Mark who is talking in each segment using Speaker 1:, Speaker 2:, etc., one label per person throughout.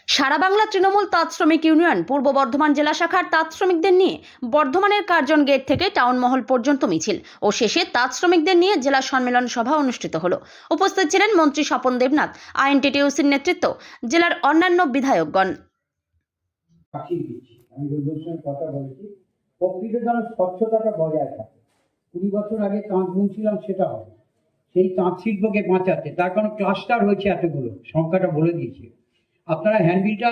Speaker 1: সারা বাংলা তৃণমূল তাঁত শ্রমিক ইউনিয়ন পূর্ব বর্ধমান জেলা শাখার তাঁত শ্রমিকদের নিয়ে বর্ধমানের কার্জন গেট থেকে টাউন মহল পর্যন্ত মিছিল ও শেষে তাঁত শ্রমিকদের নিয়ে জেলা সম্মেলন সভা অনুষ্ঠিত হলো। উপস্থিত ছিলেন মন্ত্রী স্বপন দেবনাথ, আইএনটিটিইউসির নেতৃত্ব, জেলার অন্যান্য বিধায়কগণ।
Speaker 2: স্বচ্ছতাটা বজায় থাকে। 20 বছর আগে তাঁত বুনছিলাম, সেটা হবে সেই তাঁত শিল্পকে বাঁচাতে। তার কারণ ক্লাস্টার হয়েছে এতগুলো, সংখ্যাটা বলে দিয়েছি। আপনারা হ্যান্ডবিলটা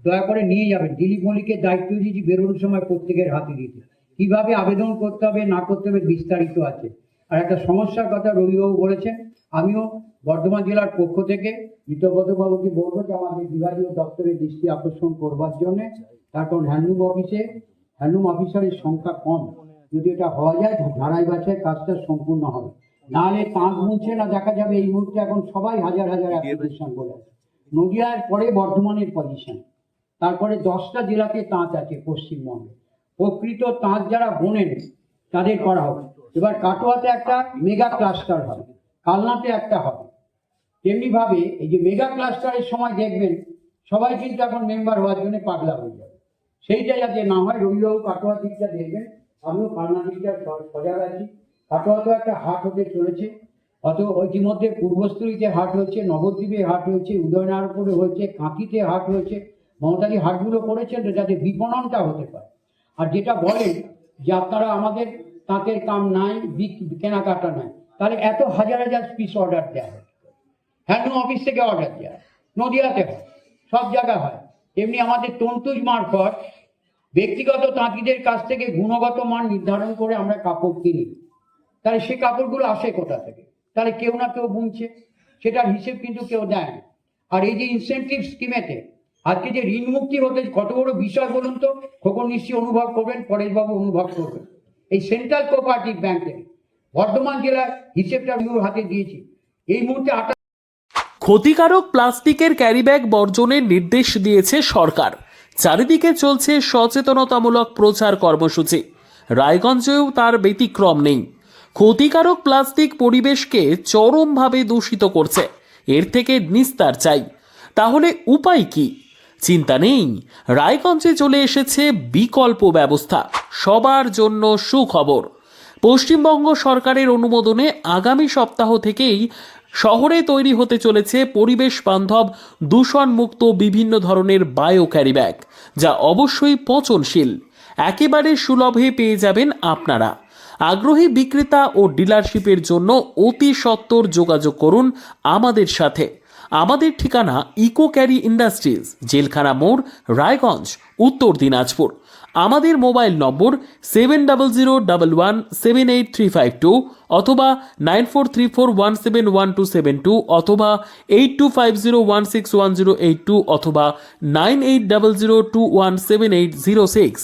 Speaker 2: দয়া করে নিয়ে যাবেন। দিলীপ মল্লিকের দায়িত্ব দিয়েছি বেরোনোর সময় প্রত্যেকের হাতে দিতে, কিভাবে আবেদন করতে হবে না করতে হবে বিস্তারিত আছে। আর একটা সমস্যার কথা রবিবাবু বলেছেন, আমিও বর্ধমান জেলার পক্ষ থেকে মিতব্রতবাবুকে বলবো যে আমাদের বিভাগীয় দপ্তরের দৃষ্টি আকর্ষণ করবার জন্য। তার কারণ হ্যান্ডলুম অফিসারের সংখ্যা কম, যদি এটা হওয়া যায় ধারাই বাছাই কাজটা সম্পূর্ণ হবে। নাহলে তাঁত বুনছে না, দেখা যাবে এই মুহূর্তে এখন সবাই হাজার হাজার অ্যাপ্লিকেশন বলে আছে। নদিয়ার পরে বর্ধমানের পজিশন, তারপরে 10টা জেলাতে তাঁত আছে পশ্চিমবঙ্গে। প্রকৃত তাঁত যারা বোনেন তাদের করা হবে। এবার কাটোয়াতে একটা মেগা ক্লাস্টার হবে, কালনাতে একটা হবে। তেমনি ভাবে এই যে মেগা ক্লাস্টারের সময় দেখবেন সবাই কিন্তু এখন মেম্বার হওয়ার জন্য পাগলা হয়ে যাবে, সেইটা যাতে না হয়। রবিবাবু কাটোয়া দিকটা দেখবেন, আমিও কালনা দিকটা সজাগ আছি। কাটোয়াতেও একটা হাট হতে চলেছে, অত ইতিমধ্যে পূর্বস্থলীতে হাট হয়েছে, নবদ্বীপে হাট হয়েছে, উদয়নারায়ণপুরে হয়েছে, কাঁথিতে হাট হয়েছে। মমতাজি হাটগুলো করেছেন যাতে বিপণনটা হতে পারে। আর যেটা বলেন যে আপনারা আমাদের তাঁতের কাম নাই, কেনাকাটা নাই, তাহলে এত হাজার হাজার পিস অর্ডার দেওয়া হয়। হ্যান্ডলুম অফিস থেকে অর্ডার দেওয়া হয়, নদিয়াতে হয়, সব জায়গায় হয়। এমনি আমাদের তন্তুজ মারফত ব্যক্তিগত তাঁতিদের কাছ থেকে গুণগত মান নির্ধারণ করে আমরা কাপড় কিনি। তাহলে সে কাপড়গুলো আসে কোথা থেকে? তাহলে কেউ না কেউ বুনছে, সেটার হিসেব কিন্তু কেউ দেয় না। আর এই যে ইনসেন্টিভ স্কিমেতে আজকে যে ঋণ মুক্তি হতে কত বড় বিষয় বলুন তো। খোকন নিশ্চয়ই অনুভব করবেন, পরেশবাবু অনুভব করবেন। এই সেন্ট্রাল কোঅপারেটিভ ব্যাংকে বর্ধমান জেলার হিসেবটা হাতে দিয়েছি এই মুহূর্তে।
Speaker 3: ক্ষতিকারক প্লাস্টিকের ক্যারিব্যাগ বর্জনের নির্দেশ দিয়েছে সরকার। চারিদিকে চলছে সচেতনতামূলক প্রচার কর্মসূচি, রায়গঞ্জেও তার ব্যতিক্রম নেই। ক্ষতিকারক প্লাস্টিক পরিবেশকে চরমভাবে দূষিত করছে, এর থেকে নিস্তার চাই। তাহলে উপায় কি? চিন্তা নেই, রায়গঞ্জে চলে এসেছে বিকল্প ব্যবস্থা। সবার জন্য সুখবর, পশ্চিমবঙ্গ সরকারের অনুমোদনে আগামী সপ্তাহ থেকেই শহরে তৈরি হতে চলেছে পরিবেশ বান্ধব দূষণমুক্ত বিভিন্ন ধরনের বায়ো ক্যারিব্যাগ, যা অবশ্যই পচনশীল। একেবারে সুলভে পেয়ে যাবেন আপনারা। আগ্রহী বিক্রেতা ও ডিলারশিপের জন্য অতি সত্বর যোগাযোগ করুন আমাদের সাথে। আমাদের ঠিকানা ইকো ক্যারি ইন্ডাস্ট্রিজ, জেলখানা মোড়, রায়গঞ্জ, উত্তর দিনাজপুর। আমাদের মোবাইল নম্বর 7001178352 অথবা 9434171272 অথবা 8250161082 অথবা 9800217806।